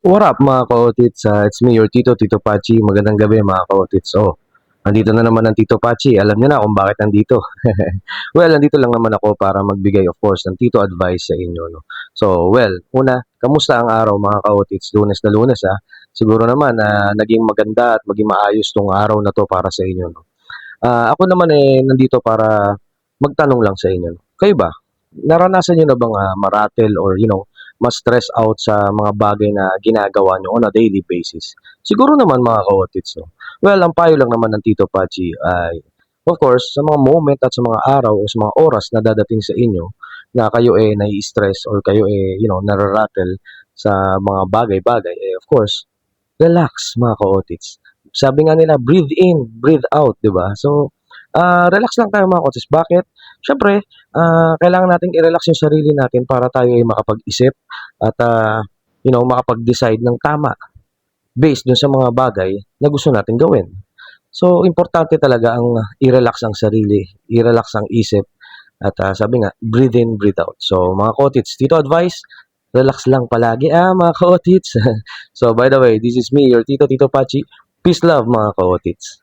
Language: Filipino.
What up mga ka-otits? It's me, your Tito Pachi. Magandang gabi mga ka-otits. Nandito na naman ang Tito Pachi. Alam niyo na kung bakit nandito. Well, nandito lang naman ako para magbigay of course ng Tito advice sa inyo. No? So, well, una, kamusta ang araw mga ka-otits? Lunes na lunes ha. Siguro naman naging maganda at maging maayos tong araw na to para sa inyo. No? Ako naman nandito para magtanong lang sa inyo. No? Kayo ba? Naranasan niyo na bang maratel or ma-stress out sa mga bagay na ginagawa nyo on a daily basis? Siguro naman mga ka-otits, no? Well, ang payo lang naman ng Tito Pachi ay, of course, sa mga moment at sa mga araw o sa mga oras na dadating sa inyo na kayo nai-stress or kayo nararatel sa mga bagay-bagay, of course, relax mga ka-otits. Sabi nga nila, breathe in, breathe out, di ba? So, relax lang tayo mga ka-otits. Bakit? Siyempre, kailangan nating i-relax yung sarili natin para tayo ay makapag-isip at makapag-decide ng tama based dun sa mga bagay na gusto natin gawin. So, importante talaga ang i-relax ang sarili, i-relax ang isip, at sabi nga, breathe in, breathe out. So, mga kotits, dito advice, relax lang palagi, mga kotits. So, by the way, this is me, your Tito Pachi. Peace, love, mga kotits.